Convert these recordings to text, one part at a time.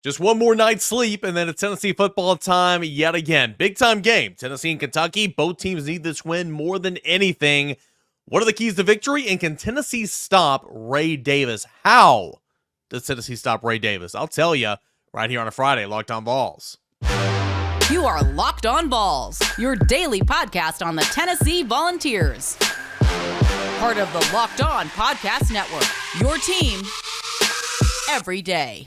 Just one more night's sleep, and then it's Tennessee football time yet again. Big-time game. Tennessee and Kentucky. Both teams need this win more than anything. What are the keys to victory? And can Tennessee stop Ray Davis? How does Tennessee stop Ray Davis? I'll tell you right here on a Friday, Locked On Vols. You are Locked On Vols, your daily podcast on the Tennessee Volunteers. Part of the Locked On Podcast Network, your team every day.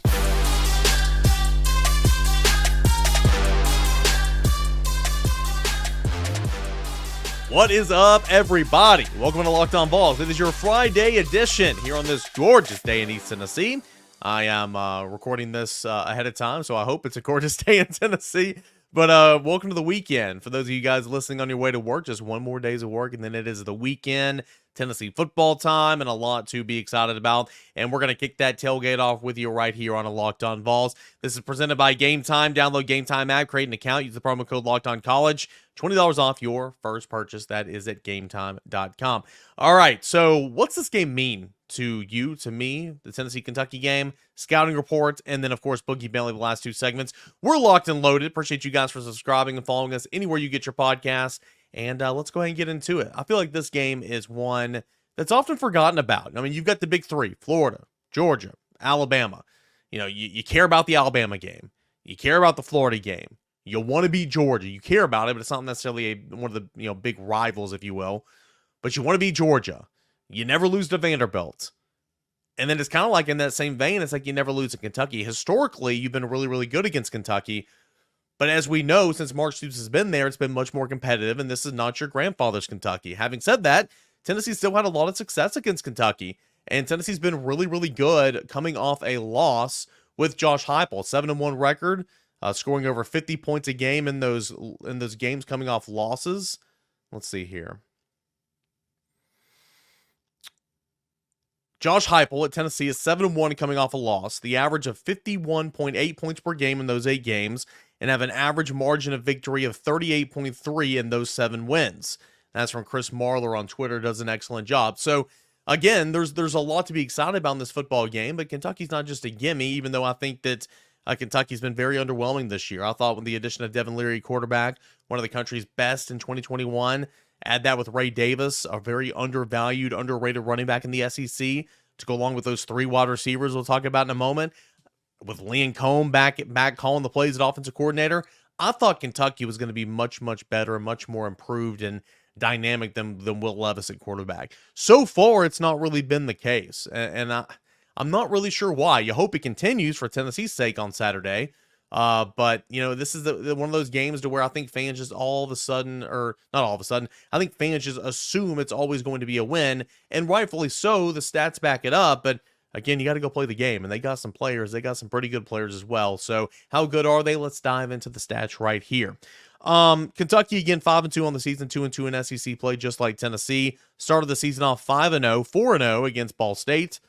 What is up, everybody? Welcome to Locked On Vols. It is your Friday edition here on this gorgeous day in East Tennessee. I am recording this ahead of time, so I hope it's a gorgeous day in Tennessee. But welcome to the weekend. For those of you guys listening on your way to work, just one more day's of work, and then it is the weekend. Tennessee football time, and a lot to be excited about. And we're going to kick that tailgate off with you right here on a Locked On Vols. This is presented by Game Time. Download Game Time app, create an account, use the promo code Locked On College. $20 off your first purchase. That is at gametime.com. All right, so what's this game mean to you, to me, the Tennessee-Kentucky game, scouting report, and then, of course, Boogie Bentley, the last two segments. We're locked and loaded. Appreciate you guys for subscribing and following us anywhere you get your podcasts. And let's go ahead and get into it. I feel like this game is one that's often forgotten about. I mean, you've got the big three: Florida, Georgia, Alabama. You know, you care about the Alabama game. You care about the Florida game. You want to beat Georgia. You care about it, but it's not necessarily one of the big rivals, if you will. But you want to beat Georgia. You never lose to Vanderbilt. And then it's kind of like in that same vein, it's like you never lose to Kentucky. Historically, you've been really, really good against Kentucky. But as we know, since Mark Stoops has been there, it's been much more competitive, and this is not your grandfather's Kentucky. Having said that, Tennessee still had a lot of success against Kentucky, and Tennessee's been really, really good coming off a loss with Josh Heupel, 7-1 record, scoring over 50 points a game in those games coming off losses. Let's see here. Josh Heupel at Tennessee is 7-1 coming off a loss, the average of 51.8 points per game in those 8 games, and have an average margin of victory of 38.3 in those 7 wins. That's from Chris Marler on Twitter, does an excellent job. So, again, there's a lot to be excited about in this football game, but Kentucky's not just a gimme, even though I think that Kentucky's been very underwhelming this year. I thought with the addition of Devin Leary, quarterback, one of the country's best in 2021, add that with Ray Davis, a very undervalued, underrated running back in the SEC, to go along with those 3 wide receivers we'll talk about in a moment, with Liam Cohn back calling the plays at offensive coordinator. I thought Kentucky was going to be much, much better and much more improved and dynamic than Will Levis at quarterback. So far, it's not really been the case, and I'm not really sure why. You hope it continues for Tennessee's sake on Saturday, but this is one of those games to where I think fans just all of a sudden, or not all of a sudden, I think fans just assume it's always going to be a win, and rightfully so. The stats back it up, but again, you got to go play the game, and they got some players. They got some pretty good players as well. So how good are they? Let's dive into the stats right here. Kentucky, again, 5-2 on the season, 2-2 in SEC play, just like Tennessee. Started the season off 5-0, 4-0 against Ball State,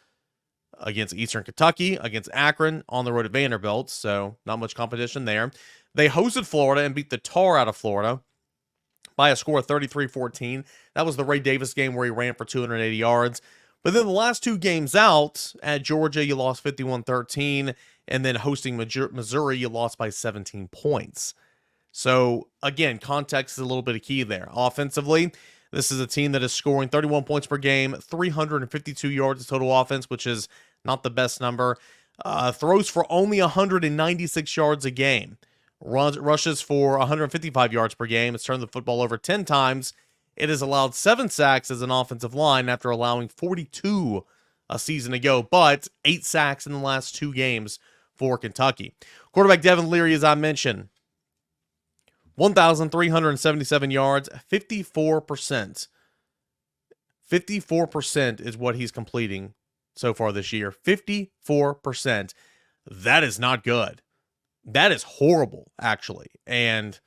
against Eastern Kentucky, against Akron, on the road at Vanderbilt. So not much competition there. They hosted Florida and beat the tar out of Florida by a score of 33-14. That was the Ray Davis game where he ran for 280 yards. But then the last 2 games out, at Georgia, you lost 51-13, and then hosting Missouri, you lost by 17 points. So, again, context is a little bit of key there. Offensively, this is a team that is scoring 31 points per game, 352 yards of total offense, which is not the best number. Throws for only 196 yards a game. Rushes for 155 yards per game. It's turned the football over 10 times. It has allowed 7 sacks as an offensive line after allowing 42 a season ago, but 8 sacks in the last 2 games for Kentucky. Quarterback Devin Leary, as I mentioned, 1,377 yards, 54%. 54% is what he's completing so far this year. 54%. That is not good. That is horrible, actually. And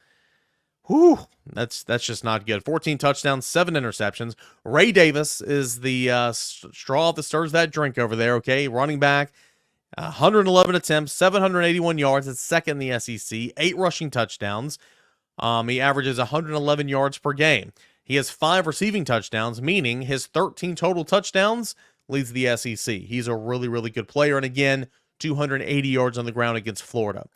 that's just not good. 14 touchdowns, 7 interceptions. Ray Davis is the straw that stirs that drink over there, okay? Running back, 111 attempts, 781 yards. It's second in the SEC. 8 rushing touchdowns. He averages 111 yards per game. He has 5 receiving touchdowns, meaning his 13 total touchdowns leads the SEC. He's a really, really good player. And again, 280 yards on the ground against Florida.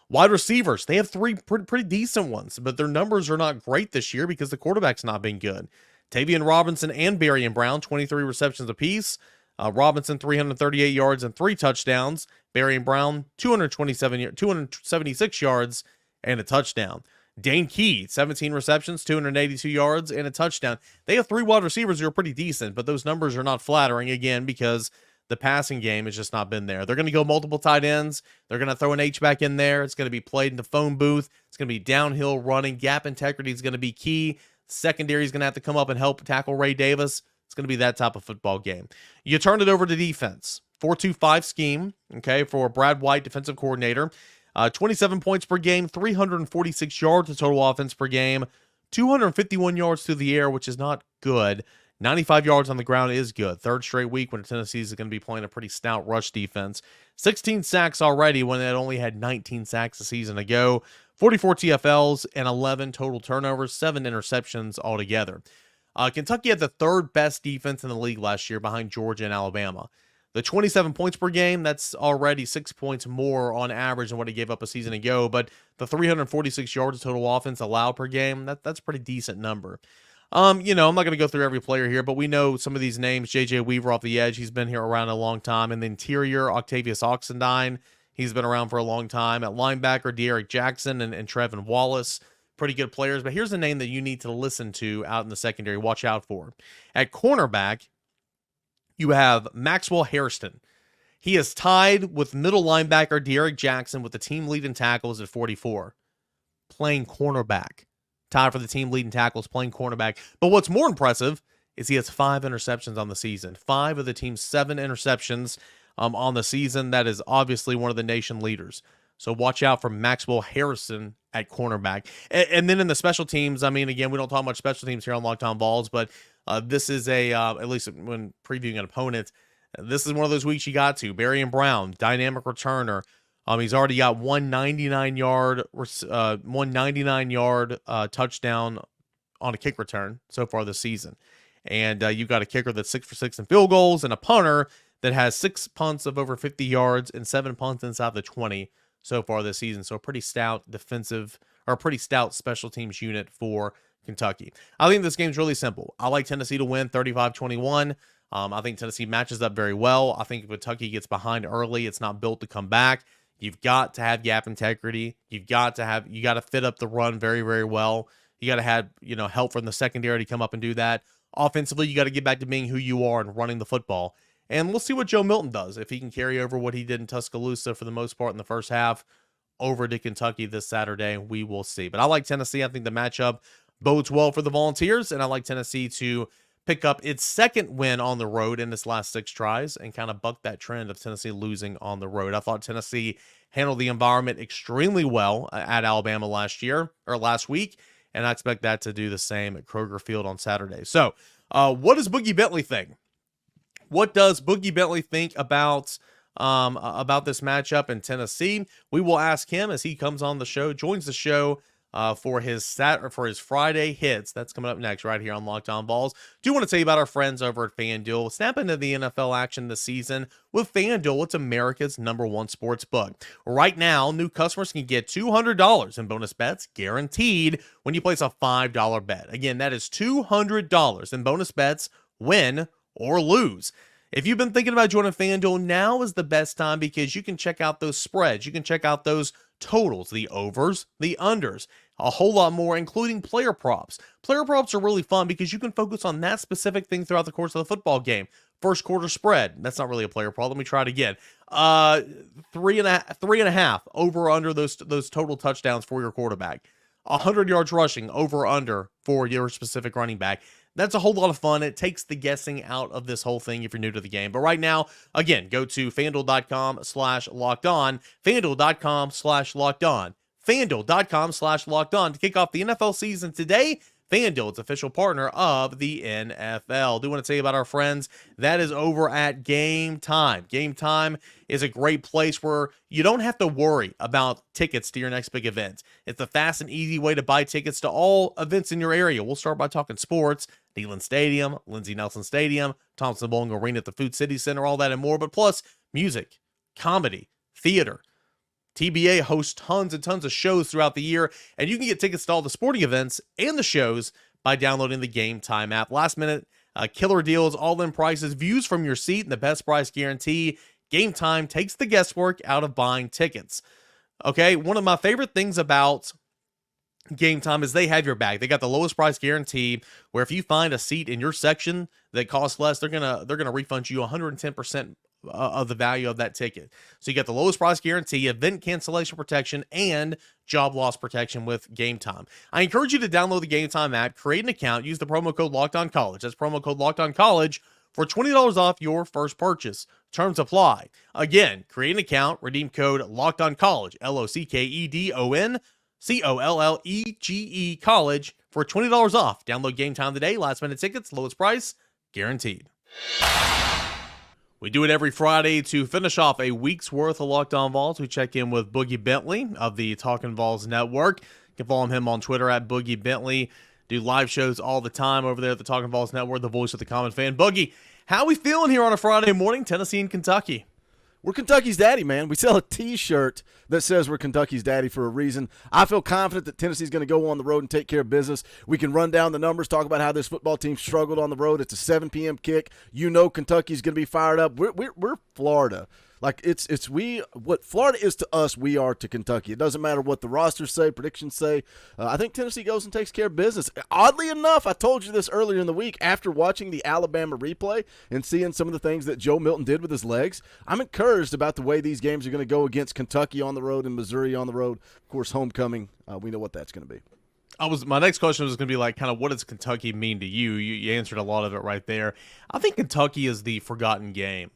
Wide receivers, they have three pretty decent ones, but their numbers are not great this year because the quarterback's not been good. Tavian Robinson and Barian Brown, 23 receptions apiece. Robinson, 338 yards and 3 touchdowns. Barian Brown, 276 yards and a touchdown. Dane Key, 17 receptions, 282 yards, and a touchdown. They have 3 wide receivers who are pretty decent, but those numbers are not flattering, again, because the passing game has just not been there. They're going to go multiple tight ends. They're going to throw an H-back in there. It's going to be played in the phone booth. It's going to be downhill running. Gap integrity is going to be key. Secondary is going to have to come up and help tackle Ray Davis. It's going to be that type of football game. You turn it over to defense. 4-2-5 scheme, okay, for Brad White, defensive coordinator. 27 points per game, 346 yards of total offense per game, 251 yards through the air, which is not good. 95 yards on the ground is good. Third straight week when Tennessee is going to be playing a pretty stout rush defense. 16 sacks already when it only had 19 sacks a season ago. 44 TFLs and 11 total turnovers, 7 interceptions altogether. Kentucky had the 3rd best defense in the league last year behind Georgia and Alabama. The 27 points per game, that's already 6 points more on average than what he gave up a season ago, but the 346 yards of total offense allowed per game, that's a pretty decent number. I'm not going to go through every player here, but we know some of these names. J.J. Weaver off the edge, he's been here around a long time. In the interior, Octavius Oxendine, he's been around for a long time. At linebacker, De'Aaron Jackson and Trevin Wallace, pretty good players. But here's a name that you need to listen to out in the secondary, watch out for. At cornerback, you have Maxwell Hairston. He is tied with middle linebacker De'Aaron Jackson with the team lead in tackles at 44. Playing cornerback. Tied for the team lead in tackles, playing cornerback. But what's more impressive is he has 5 interceptions on the season. 5 of the team's 7 interceptions on the season. That is obviously one of the nation leaders. So watch out for Maxwell Harrison at cornerback. And then in the special teams, I mean, again, we don't talk much special teams here on Locked On Vols, but this is at least when previewing an opponent, this is one of those weeks you got to. Barian Brown, dynamic returner. He's already got 199-yard touchdown on a kick return so far this season. And you've got a kicker that's 6 for 6 in field goals and a punter that has 6 punts of over 50 yards and 7 punts inside the 20 so far this season. So a pretty stout special teams unit for Kentucky. I think this game's really simple. I like Tennessee to win 35-21. I think Tennessee matches up very well. I think if Kentucky gets behind early, it's not built to come back. You've got to have gap integrity. You got to fit up the run very, very well. You got to have, help from the secondary to come up and do that. Offensively, you got to get back to being who you are and running the football. And we'll see what Joe Milton does. If he can carry over what he did in Tuscaloosa for the most part in the first half over to Kentucky this Saturday, we will see. But I like Tennessee. I think the matchup bodes well for the Volunteers, and I like Tennessee to pick up its 2nd win on the road in its last 6 tries and kind of buck that trend of Tennessee losing on the road. I thought Tennessee handled the environment extremely well at Alabama last week, and I expect that to do the same at Kroger Field on Saturday. So, what does Boogie Bentley think? What does Boogie Bentley think about this matchup in Tennessee? We will ask him as he comes on the show, joins the show for his Friday hits. That's coming up next right here on Locked On Vols. Do want to tell you about our friends over at FanDuel. Snap into the NFL action this season with FanDuel. It's America's #1 sports book. Right now, new customers can get $200 in bonus bets guaranteed when you place a $5 bet. Again, that is $200 in bonus bets, win or lose. If you've been thinking about joining FanDuel, now is the best time because you can check out those spreads. You can check out those totals, the overs, the unders, a whole lot more, including player props. Player props are really fun because you can focus on that specific thing throughout the course of the football game. First quarter spread. That's not really a player prop. Let me try it again. 3.5 over or under those total touchdowns for your quarterback. 100 yards rushing over or under for your specific running back. That's a whole lot of fun. It takes the guessing out of this whole thing if you're new to the game. But right now, again, go to FanDuel.com/lockedon, FanDuel.com/lockedon, FanDuel.com/lockedon to kick off the NFL season today. FanDuel, its official partner of the NFL. Do want to tell you about our friends that is over at Game Time. Game Time is a great place where you don't have to worry about tickets to your next big event. It's a fast and easy way to buy tickets to all events in your area. We'll start by talking sports, Neyland Stadium, Lindsey Nelson Stadium, Thompson Bowling Arena at the Food City Center, all that and more, but plus music, comedy, theater. TBA hosts tons and tons of shows throughout the year, and you can get tickets to all the sporting events and the shows by downloading the Game Time app. Last minute killer deals, all-in prices, views from your seat, and the best price guarantee. Game Time takes the guesswork out of buying tickets. Okay, one of my favorite things about Game Time is they have your back. They got the lowest price guarantee, where if you find a seat in your section that costs less, they're gonna refund you 110% of the value of that ticket. So you got the lowest price guarantee, event cancellation protection, and job loss protection with Game Time. I encourage you to download the Game Time app, create an account, use the promo code LOCKEDONCollege. That's promo code LOCKEDONCollege for $20 off your first purchase. Terms apply. Again, create an account, redeem code LOCKEDONCollege, LOCKEDONCOLLEGE college for $20 off. Download Game Time today. Last minute tickets, lowest price guaranteed. We do it every Friday to finish off a week's worth of Locked On Vols. We check in with Boogie Bentley of the Talkin' Vols Network. You can follow him on Twitter at Boogie Bentley. Do live shows all the time over there at the Talkin' Vols Network, the voice of the common fan. Boogie, how we feeling here on a Friday morning, Tennessee and Kentucky? We're Kentucky's daddy, man. We sell a T-shirt that says we're Kentucky's daddy for a reason. I feel confident that Tennessee's going to go on the road and take care of business. We can run down the numbers, talk about how this football team struggled on the road. It's a 7 p.m. kick. You know Kentucky's going to be fired up. We're Florida. Like, what Florida is to us, we are to Kentucky. It doesn't matter what the rosters say, predictions say. I think Tennessee goes and takes care of business. Oddly enough, I told you this earlier in the week, after watching the Alabama replay and seeing some of the things that Joe Milton did with his legs, I'm encouraged about the way these games are going to go against Kentucky on the road and Missouri on the road. Of course, homecoming, we know what that's going to be. My next question was going to be like, kind of, what does Kentucky mean to you? You answered a lot of it right there. I think Kentucky is the forgotten game.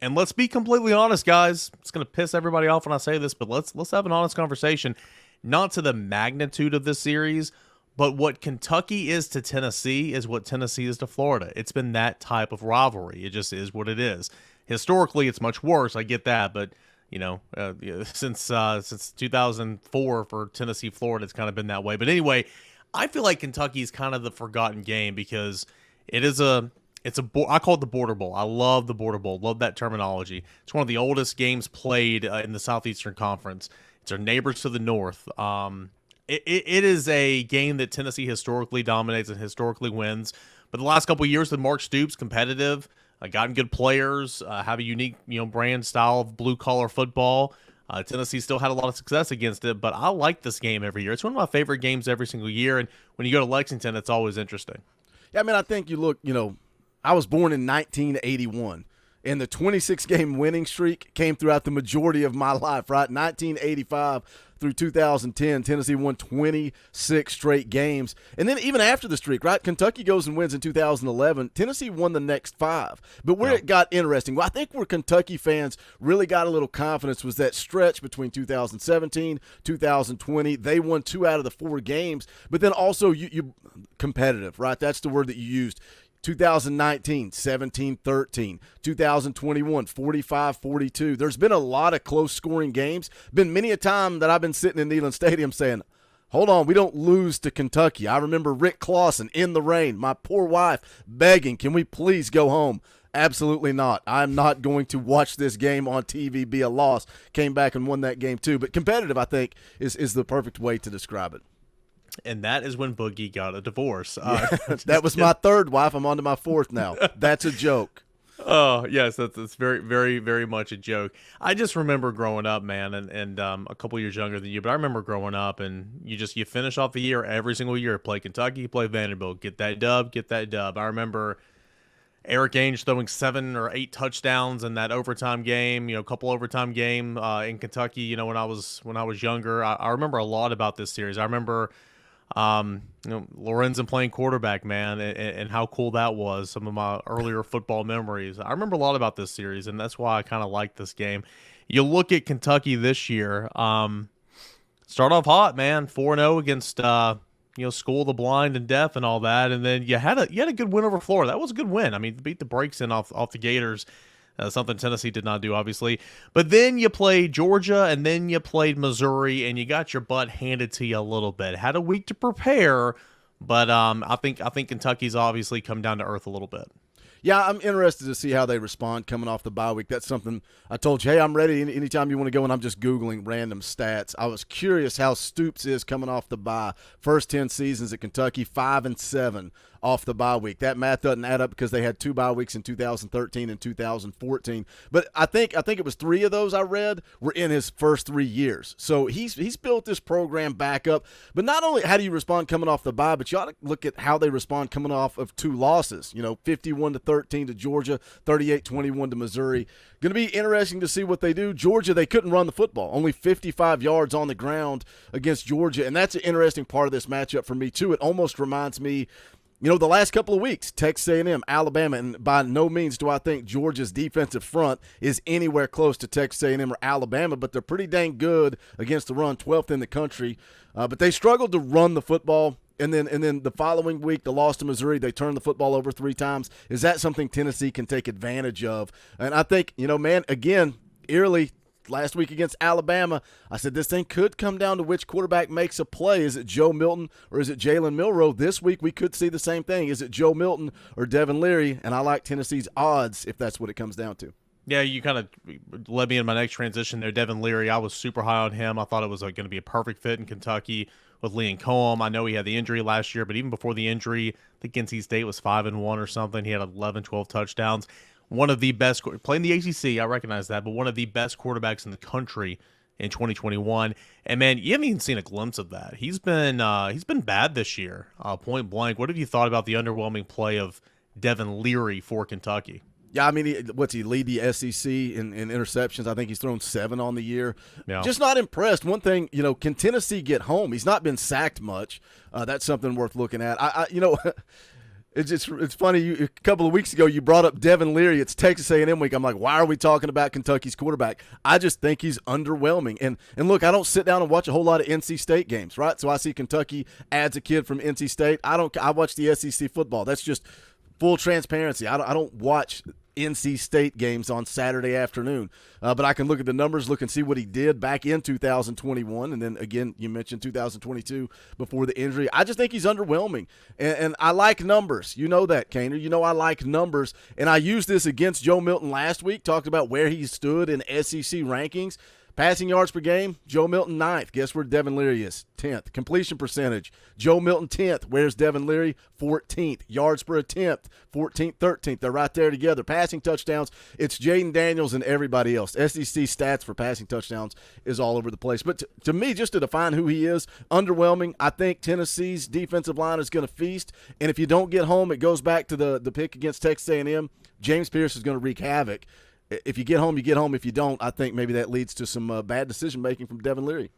And let's be completely honest, guys. It's going to piss everybody off when I say this, but let's have an honest conversation. Not to the magnitude of this series, but what Kentucky is to Tennessee is what Tennessee is to Florida. It's been that type of rivalry. It just is what it is. Historically, it's much worse. I get that, but since 2004 for Tennessee, Florida, it's kind of been that way. But anyway, I feel like Kentucky is kind of the forgotten game because it is I call it the Border Bowl. I love the Border Bowl. Love that terminology. It's one of the oldest games played in the Southeastern Conference. It's our neighbors to the north. It is a game that Tennessee historically dominates and historically wins. But the last couple of years with Mark Stoops, competitive, gotten good players, have a unique brand style of blue-collar football. Tennessee still had a lot of success against it, but I like this game every year. It's one of my favorite games every single year, and when you go to Lexington, it's always interesting. Yeah, I mean, I think you look, I was born in 1981, and the 26-game winning streak came throughout the majority of my life, right? 1985 through 2010, Tennessee won 26 straight games. And then even after the streak, right, Kentucky goes and wins in 2011. Tennessee won the next 5. But where it got interesting, I think where Kentucky fans really got a little confidence was that stretch between 2017, 2020. They won 2 out of the 4 games. But then also you competitive, right? That's the word that you used. 2019, 17-13. 2021, 45-42. There's been a lot of close-scoring games. Been many a time that I've been sitting in Neyland Stadium saying, hold on, we don't lose to Kentucky. I remember Rick Clausen in the rain, my poor wife begging, can we please go home? Absolutely not. I'm not going to watch this game on TV be a loss. Came back and won that game too. But competitive, I think, is the perfect way to describe it. And that is when Boogie got a divorce. That was my 3rd wife. I'm on to my 4th now. That's a joke. Oh, yes, that's very, very, very much a joke. I just remember growing up, man, and a couple years younger than you, but I remember growing up, and you finish off the year every single year, play Kentucky, play Vanderbilt, get that dub. I remember Eric Ainge throwing 7 or 8 touchdowns in that overtime game, a couple overtime game in Kentucky, when I was younger. I remember a lot about this series. I remember Lorenzen playing quarterback, man, and how cool that was. Some of my earlier football memories. I remember a lot about this series, and that's why I kind of like this game. You look at Kentucky this year, start off hot, man, 4-0 against School of the Blind and Deaf and all that, and then you had a good win over Florida. That was a good win. I mean, beat the brakes in off the Gators. Something Tennessee did not do, obviously. But then you played Georgia, and then you played Missouri, and you got your butt handed to you a little bit. Had a week to prepare, but I think Kentucky's obviously come down to earth a little bit. Yeah, I'm interested to see how they respond coming off the bye week. That's something I told you, hey, I'm ready anytime you want to go, and I'm just Googling random stats. I was curious how Stoops is coming off the bye. First 10 seasons at Kentucky, 5-7 off the bye week. That math doesn't add up because they had 2 bye weeks in 2013 and 2014. But I think it was 3 of those I read were in his first 3 years. So he's built this program back up. But not only how do you respond coming off the bye, but you ought to look at how they respond coming off of 2 losses. 51-13 to Georgia, 38-21 to Missouri. Going to be interesting to see what they do. Georgia, they couldn't run the football. Only 55 yards on the ground against Georgia. And that's an interesting part of this matchup for me, too. It almost reminds me, the last couple of weeks, Texas A&M, Alabama, and by no means do I think Georgia's defensive front is anywhere close to Texas A&M or Alabama, but they're pretty dang good against the run, 12th in the country. But they struggled to run the football. And then the following week, the loss to Missouri, they turned the football over 3 times. Is that something Tennessee can take advantage of? And I think, again, eerily, last week against Alabama, I said this thing could come down to which quarterback makes a play. Is it Joe Milton or is it Jalen Milroe? This week we could see the same thing. Is it Joe Milton or Devin Leary? And I like Tennessee's odds if that's what it comes down to. Yeah, you kind of led me in my next transition there. Devin Leary, I was super high on him. I thought it was going to be a perfect fit in Kentucky with Lee and Cohen. I know he had the injury last year, but even before the injury, I think NC State was 5-1 or something. He had 11, 12 touchdowns. One of the best, playing the ACC, I recognize that, but one of the best quarterbacks in the country in 2021. And man, you haven't even seen a glimpse of that. He's been bad this year, point blank. What have you thought about the underwhelming play of Devin Leary for Kentucky? Yeah, I mean, what's he lead the SEC in interceptions? I think he's thrown 7 on the year. Yeah. Just not impressed. One thing, can Tennessee get home? He's not been sacked much. That's something worth looking at. It's funny. A couple of weeks ago, you brought up Devin Leary. It's Texas A&M week. I'm like, why are we talking about Kentucky's quarterback? I just think he's underwhelming. And look, I don't sit down and watch a whole lot of NC State games, right? So I see Kentucky adds a kid from NC State. I watch the SEC football. That's just full transparency. I don't watch NC State games on Saturday afternoon. But I can look at the numbers, look and see what he did back in 2021. And then, again, you mentioned 2022 before the injury. I just think he's underwhelming. And I like numbers. You know that, Kaner. I like numbers. And I used this against Joe Milton last week, talked about where he stood in SEC rankings. Passing yards per game, Joe Milton 9th. Guess where Devin Leary is? 10th. Completion percentage, Joe Milton 10th. Where's Devin Leary? 14th. Yards per attempt, 14th, 13th. They're right there together. Passing touchdowns, it's Jaden Daniels and everybody else. SEC stats for passing touchdowns is all over the place. But to me, just to define who he is, underwhelming. I think Tennessee's defensive line is going to feast. And if you don't get home, it goes back to the pick against Texas A&M. James Pierce is going to wreak havoc. If you get home, you get home. If you don't, I think maybe that leads to some bad decision-making from Devin Leary.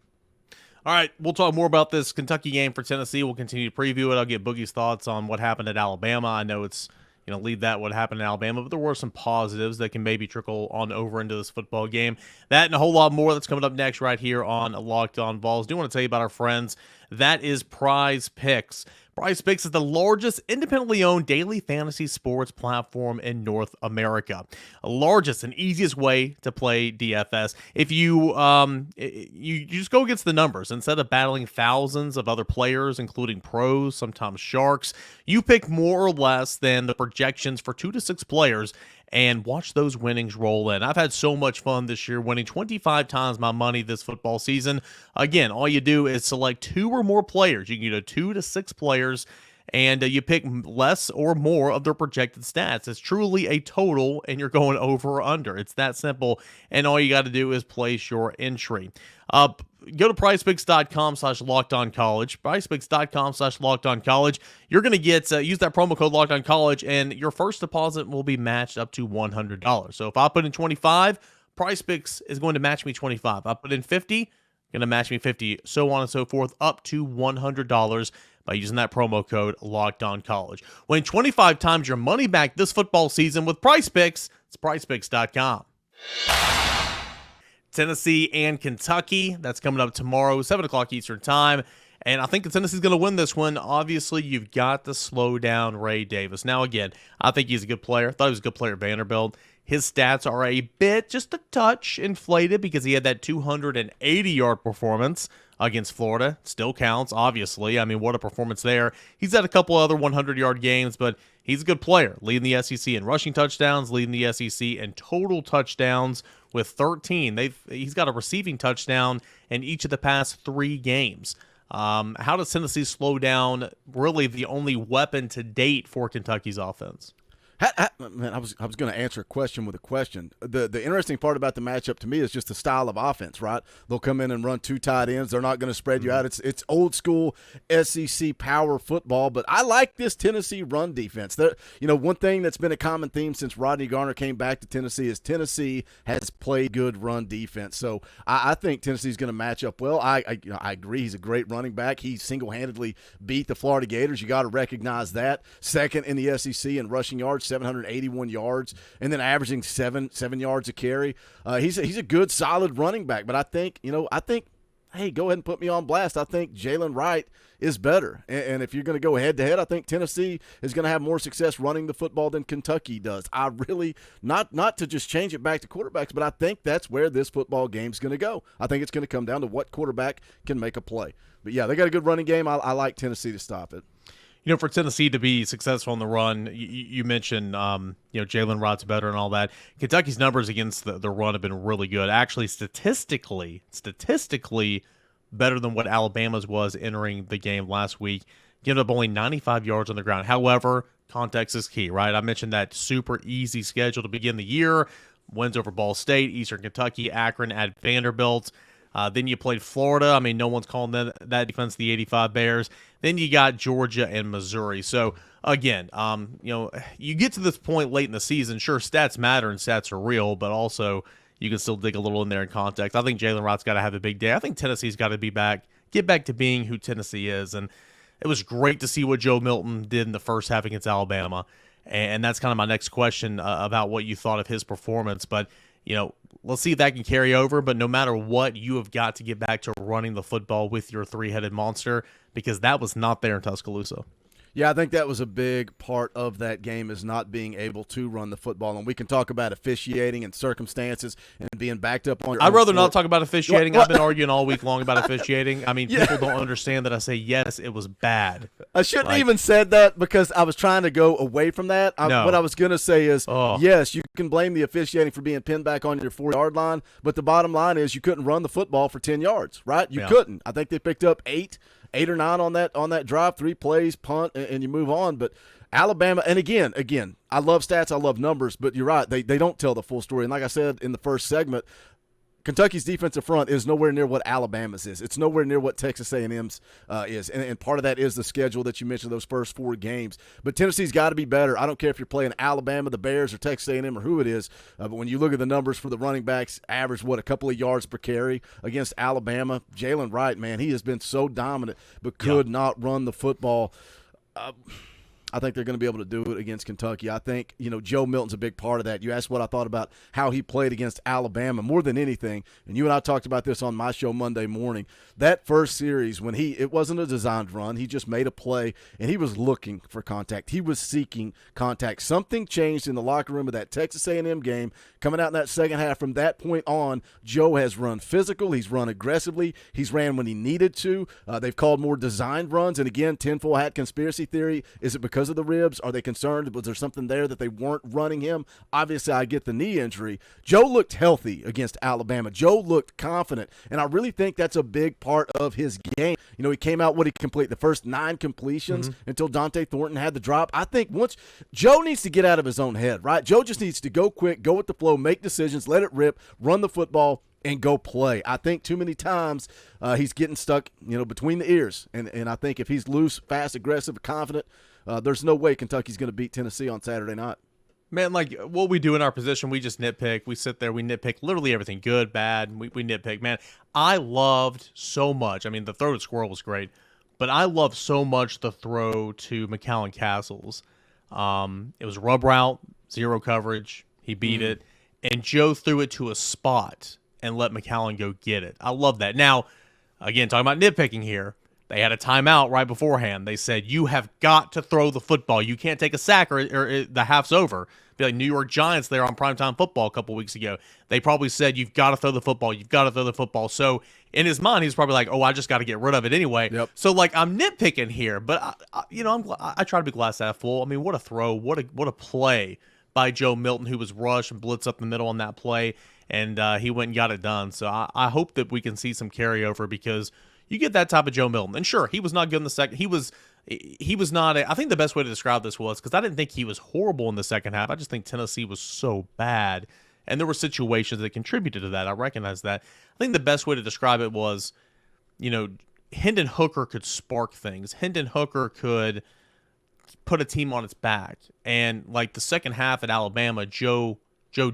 All right, we'll talk more about this Kentucky game for Tennessee. We'll continue to preview it. I'll get Boogie's thoughts on what happened at Alabama. I know it's, lead that what happened in Alabama, but there were some positives that can maybe trickle on over into this football game. That and a whole lot more that's coming up next right here on Locked On Vols. Do want to tell you about our friends. That is Prize Picks. Prize Picks is the largest independently owned daily fantasy sports platform in North America. The largest and easiest way to play DFS. If you just go against the numbers instead of battling thousands of other players, including pros, sometimes sharks, you pick more or less than the projections for 2 to 6 players and watch those winnings roll in. I've had so much fun this year, winning 25 times my money this football season. Again, all you do is select 2 or more players. You can go 2 to 6 players, and you pick less or more of their projected stats. It's truly a total, and you're going over or under. It's that simple, and all you got to do is place your entry. Go to PrizePicks.com/LockedOnCollege. PrizePicks.com/LockedOnCollege. You're going to get use that promo code LockedOnCollege, and your first deposit will be matched up to $100. So if I put in 25, PrizePicks is going to match me 25. I put in 50, going to match me 50, so on and so forth, up to $100 by using that promo code LockedOnCollege. Win 25 times your money back this football season with PrizePicks. It's PrizePicks.com. Tennessee and Kentucky. That's coming up tomorrow, 7 o'clock Eastern time. And I think Tennessee's going to win this one. Obviously, you've got to slow down Ray Davis. Now, again, I think he's a good player. I thought he was a good player at Vanderbilt. His stats are a bit, just a touch inflated because he had that 280-yard performance against Florida. Still counts, obviously. I mean, what a performance there. He's had a couple other 100-yard games, but he's a good player, leading the SEC in rushing touchdowns, leading the SEC in total touchdowns with 13. He's got a receiving touchdown in each of the past 3 games. How does Tennessee slow down really the only weapon to date for Kentucky's offense? Man, I was going to answer a question with a question. The interesting part about the matchup to me is just the style of offense, right? They'll come in and run 2 tight ends. They're not going to spread you out. It's old school SEC power football, but I like this Tennessee run defense. One thing that's been a common theme since Rodney Garner came back to Tennessee is Tennessee has played good run defense. So I think Tennessee's going to match up well. I agree. He's a great running back. He single-handedly beat the Florida Gators. You got to recognize that. Second in the SEC in rushing yards, 781 yards, and then averaging seven yards a carry. He's a good, solid running back. But I think, hey, go ahead and put me on blast. I think Jaylen Wright is better. And if you're going to go head-to-head, I think Tennessee is going to have more success running the football than Kentucky does. I really, not to just change it back to quarterbacks, but I think that's where this football game's going to go. I think it's going to come down to what quarterback can make a play. But, yeah, they got a good running game. I like Tennessee to stop it. For Tennessee to be successful in the run, you mentioned, Jaylen Wright's better and all that. Kentucky's numbers against the run have been really good. Actually, statistically better than what Alabama's was entering the game last week, giving up only 95 yards on the ground. However, context is key, right? I mentioned that super easy schedule to begin the year. Wins over Ball State, Eastern Kentucky, Akron, at Vanderbilt. Then you played Florida. I mean, no one's calling that defense the 85 Bears. Then you got Georgia and Missouri. So, again, you get to this point late in the season. Sure, stats matter and stats are real, but also you can still dig a little in there in context. I think Jaylen Wright's got to have a big day. I think Tennessee's got to get back to being who Tennessee is. And it was great to see what Joe Milton did in the first half against Alabama. And that's kind of my next question about what you thought of his performance. But, let's see if that can carry over. But no matter what, you have got to get back to running the football with your 3-headed monster, because that was not there in Tuscaloosa. Yeah, I think that was a big part of that game, is not being able to run the football. And we can talk about officiating and circumstances and being backed up on your I'd rather not talk about officiating. I've been arguing all week long about officiating. I mean, people don't understand that I say, yes, it was bad. I shouldn't even said that because I was trying to go away from that. No. What I was going to say is, yes, you can blame the officiating for being pinned back on your 4-yard line, but the bottom line is you couldn't run the football for 10 yards, right? You couldn't. I think they picked up 8 or 9 on that drive, 3 plays, punt, and you move on. But Alabama, and again, I love stats, I love numbers, but you're right, they don't tell the full story. And like I said in the first segment, Kentucky's defensive front is nowhere near what Alabama's is. It's nowhere near what Texas A&M's is. And part of that is the schedule that you mentioned, those first 4 games. But Tennessee's got to be better. I don't care if you're playing Alabama, the Bears, or Texas A&M, or who it is. But when you look at the numbers for the running backs, average, a couple of yards per carry against Alabama. Jaylen Wright, man, he has been so dominant but could not run the football. I think they're going to be able to do it against Kentucky. I think, Joe Milton's a big part of that. You asked what I thought about how he played against Alabama more than anything, and you and I talked about this on my show Monday morning. That first series, when it wasn't a designed run, he just made a play, and he was looking for contact. He was seeking contact. Something changed in the locker room of that Texas A&M game. Coming out in that second half, from that point on, Joe has run physical. He's run aggressively. He's ran when he needed to. They've called more designed runs, and again, tinfoil hat conspiracy theory. Is it because of the ribs? Are they concerned? Was there something there that they weren't running him? Obviously, I get the knee injury. Joe looked healthy against Alabama. Joe looked confident, and I really think that's a big part of his game. He came out, he complete the first 9 completions until Dante Thornton had the drop. I think once Joe needs to get out of his own head, right? Joe just needs to go quick, go with the flow, make decisions, let it rip, run the football, and go play. I think too many times he's getting stuck, between the ears. And I think if he's loose, fast, aggressive, confident, there's no way Kentucky's going to beat Tennessee on Saturday night. Man, like what we do in our position, we just nitpick. We sit there, we nitpick literally everything, good, bad. We nitpick. Man, I loved so much. I mean, the throw to Squirrel was great, but I loved so much the throw to McCallan Castles. It was rub route, 0 coverage. He beat it, and Joe threw it to a spot and let McCallan go get it. I love that. Now, again, talking about nitpicking here, They had a timeout right beforehand. They said, you have got to throw the football. You can't take a sack or the half's over. Be like New York Giants there on primetime football a couple weeks ago. They probably said, you've got to throw the football. You've got to throw the football. So in his mind, he's probably like, oh, I just got to get rid of it anyway. Yep. So, like, I'm nitpicking here, but, I try to be glass half full. I mean, what a throw. What a play by Joe Milton, who was rushed and blitzed up the middle on that play, and he went and got it done. So I hope that we can see some carryover because you get that type of Joe Milton. And sure, he was not good in the second. He was not. I think the best way to describe this was because I didn't think he was horrible in the second half. I just think Tennessee was so bad, and there were situations that contributed to that. I recognize that. I think the best way to describe it was, Hendon Hooker could spark things. Hendon Hooker could put a team on its back, and like the second half at Alabama, Joe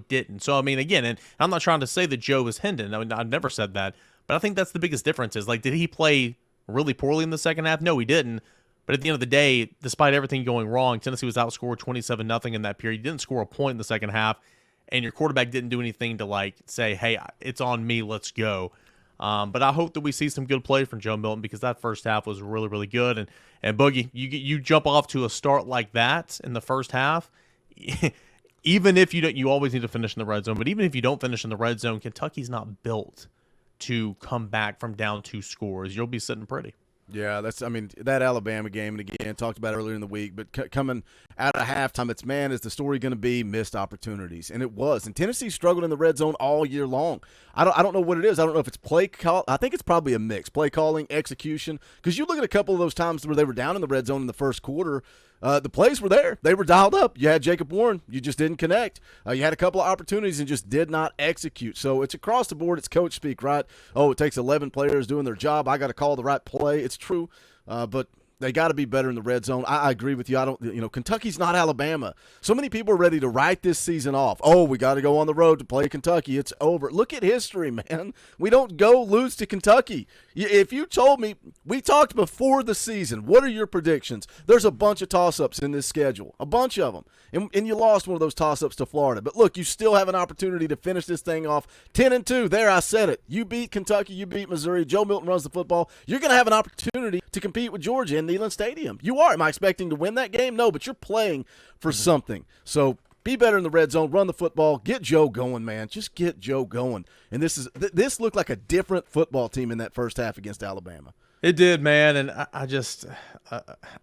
didn't. So I mean, again, and I'm not trying to say that Joe is Hendon. I mean, I've never said that, but I think that's the biggest difference. Is like, did he play really poorly in the second half? No, he didn't. But at the end of the day, despite everything going wrong, Tennessee was outscored 27-0 in that period. You didn't score a point in the second half, and your quarterback didn't do anything to like say, "Hey, it's on me, let's go." But I hope that we see some good play from Joe Milton because that first half was really, really good. And Boogie, you jump off to a start like that in the first half, even if you don't, you always need to finish in the red zone. But even if you don't finish in the red zone, Kentucky's not built to come back from down 2 scores. You'll be sitting pretty. Yeah, that Alabama game, and again, talked about earlier in the week, but coming out of halftime, is the story going to be missed opportunities? And it was. And Tennessee struggled in the red zone all year long. I don't know what it is. I don't know if it's play call. I think it's probably a mix. Play calling, execution. Because you look at a couple of those times where they were down in the red zone in the first quarter, the plays were there. They were dialed up. You had Jacob Warren. You just didn't connect. You had a couple of opportunities and just did not execute. So it's across the board. It's coach speak, right? Oh, it takes 11 players doing their job. I got to call the right play. It's true, but they got to be better in the red zone. I agree with you. Kentucky's not Alabama. So many people are ready to write this season off. Oh, we got to go on the road to play Kentucky. It's over. Look at history, man. We don't go lose to Kentucky. If you told me, we talked before the season, what are your predictions? There's a bunch of toss-ups in this schedule, a bunch of them. And you lost one of those toss-ups to Florida. But look, you still have an opportunity to finish this thing off 10-2. There, I said it. You beat Kentucky. You beat Missouri. Joe Milton runs the football. You're going to have an opportunity to compete with Georgia in Neyland Stadium. You are. Am I expecting to win that game? No, but you're playing for something. So be better in the red zone. Run the football. Get Joe going, man. Just get Joe going. And this looked like a different football team in that first half against Alabama. It did, man, and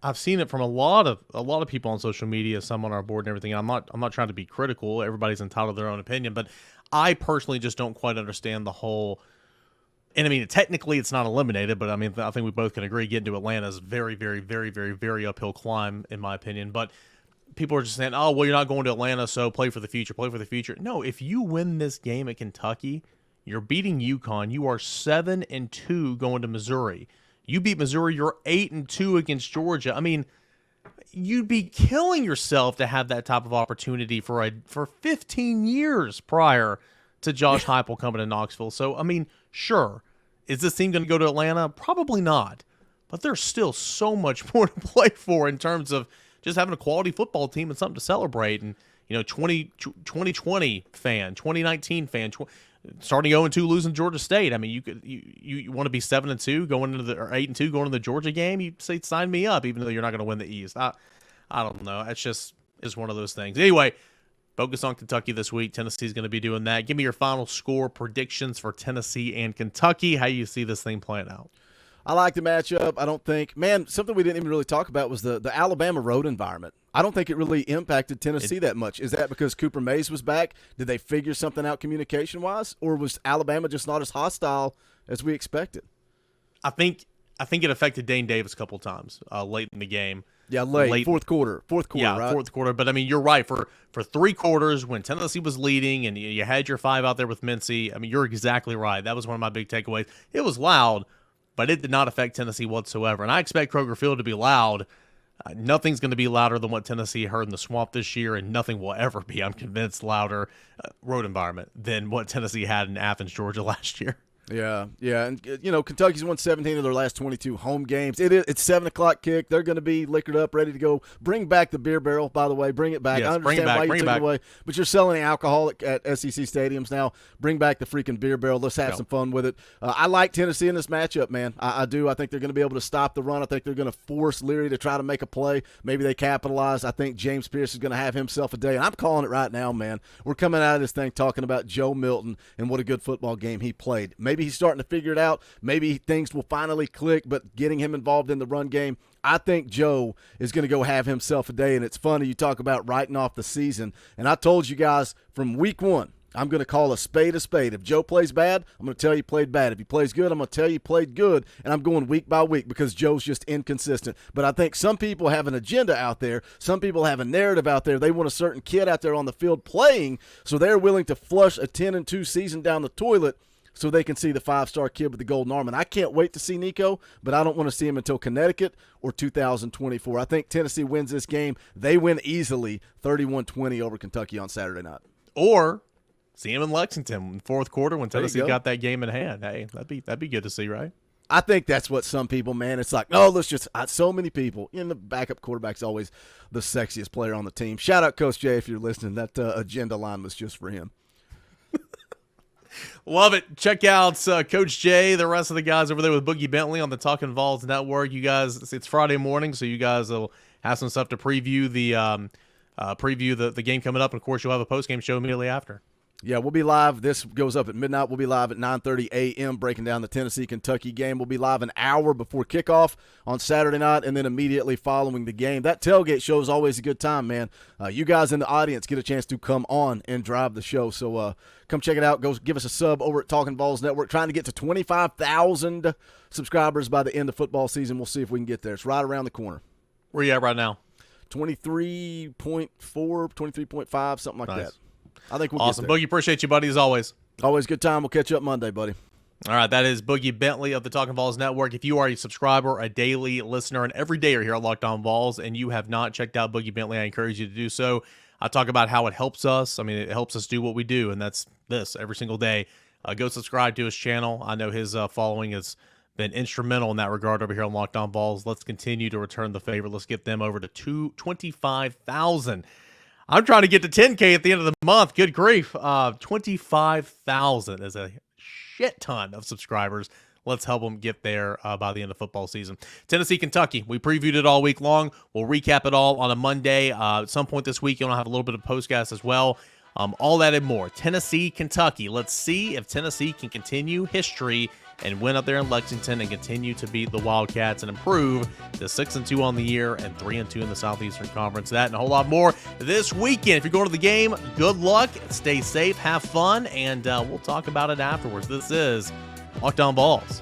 I've seen it from a lot of people on social media, some on our board and everything. I'm not trying to be critical. Everybody's entitled to their own opinion, but I personally just don't quite understand the whole. And I mean, technically, it's not eliminated, but I mean, I think we both can agree getting to Atlanta is very, very, very, very, very uphill climb, in my opinion. But people are just saying, oh, well, you're not going to Atlanta, so play for the future, play for the future. No, if you win this game at Kentucky, you're beating UConn. You are 7-2 going to Missouri. You beat Missouri, you're 8-2 against Georgia. I mean, you'd be killing yourself to have that type of opportunity for 15 years prior to Josh Heupel coming to Knoxville. So, I mean, sure. Is this team going to go to Atlanta? Probably not. But there's still so much more to play for in terms of just having a quality football team and something to celebrate. And, 2020 fan, 2019 fan, starting 0-2, losing to Georgia State. I mean, you want to be 7-2 going into or 8-2 going to the Georgia game. You say sign me up, even though you're not going to win the East. I don't know. It's one of those things. Anyway, focus on Kentucky this week. Tennessee's going to be doing that. Give me your final score predictions for Tennessee and Kentucky. How you see this thing playing out? I like the matchup. I don't think, man, something we didn't even really talk about was the Alabama road environment. I don't think it really impacted Tennessee that much. Is that because Cooper Mays was back? Did they figure something out communication-wise? Or was Alabama just not as hostile as we expected? I think it affected Dane Davis a couple times late in the game. Yeah, late. Fourth quarter, yeah, right? Fourth quarter. But, I mean, you're right. For 3 quarters, when Tennessee was leading and you had your 5 out there with Mincy, I mean, you're exactly right. That was one of my big takeaways. It was loud, but it did not affect Tennessee whatsoever. And I expect Kroger Field to be loud. Nothing's going to be louder than what Tennessee heard in the Swamp this year, and nothing will ever be, I'm convinced, louder road environment than what Tennessee had in Athens, Georgia last year. Yeah, and Kentucky's won 17 of their last 22 home games. It's 7 o'clock kick. They're going to be liquored up, ready to go. Bring back the beer barrel, by the way. Bring it back. Yes, I understand why you took it away, but you're selling alcohol at SEC stadiums now. Bring back the freaking beer barrel. Let's have some fun with it. I like Tennessee in this matchup, man. I do. I think they're going to be able to stop the run. I think they're going to force Leary to try to make a play. Maybe they capitalize. I think James Pierce is going to have himself a day, and I'm calling it right now, man. We're coming out of this thing talking about Joe Milton and what a good football game he played. Maybe he's starting to figure it out. Maybe things will finally click, but getting him involved in the run game, I think Joe is going to go have himself a day. And it's funny, you talk about writing off the season. And I told you guys from week one, I'm going to call a spade a spade. If Joe plays bad, I'm going to tell you he played bad. If he plays good, I'm going to tell you he played good. And I'm going week by week because Joe's just inconsistent. But I think some people have an agenda out there. Some people have a narrative out there. They want a certain kid out there on the field playing, so they're willing to flush a 10-2 season down the toilet so they can see the 5-star kid with the golden arm. And I can't wait to see Nico, but I don't want to see him until Connecticut or 2024. I think Tennessee wins this game. They win easily 31-20 over Kentucky on Saturday night. Or see him in Lexington in the fourth quarter when Tennessee got that game in hand. Hey, that'd be good to see, right? I think that's what some people, man, it's like, no, let's just so many people. The backup quarterback's always the sexiest player on the team. Shout out Coach Jay if you're listening. That agenda line was just for him. Love it. Check out Coach Jay, the rest of the guys over there with Boogie Bentley on the Talking Vols Network. You guys, it's Friday morning, so you guys will have some stuff to preview the game coming up. And, of course, you'll have a post-game show immediately after. Yeah, we'll be live. This goes up at midnight. We'll be live at 9:30 a.m. breaking down the Tennessee-Kentucky game. We'll be live an hour before kickoff on Saturday night and then immediately following the game. That tailgate show is always a good time, man. You guys in the audience get a chance to come on and drive the show. So come check it out. Go give us a sub over at Talking Vols Network. Trying to get to 25,000 subscribers by the end of football season. We'll see if we can get there. It's right around the corner. Where you at right now? 23.4, 23.5, something like that. I think we'll awesome. get there. Boogie, appreciate you, buddy, as always. Always good time. We'll catch you up Monday, buddy. All right, that is Boogie Bentley of the Talking Vols Network. If you are a subscriber, a daily listener, and every day you're here at Locked On Vols, and you have not checked out Boogie Bentley, I encourage you to do so. I talk about how it helps us. I mean, it helps us do what we do, and that's this every single day. Go subscribe to his channel. I know his following has been instrumental in that regard over here on Locked On Vols. Let's continue to return the favor. Let's get them over to 25,000. I'm trying to get to 10K at the end of the month. Good grief. 25,000 is a shit ton of subscribers. Let's help them get there by the end of football season. Tennessee, Kentucky. We previewed it all week long. We'll recap it all on a Monday. At some point this week, you'll have a little bit of postcast as well. All that and more. Tennessee, Kentucky. Let's see if Tennessee can continue history and win up there in Lexington and continue to beat the Wildcats and improve to 6-2 on the year and 3-2 in the Southeastern Conference. That and a whole lot more this weekend. If you're going to the game, good luck, stay safe, have fun, and we'll talk about it afterwards. This is Locked On Vols.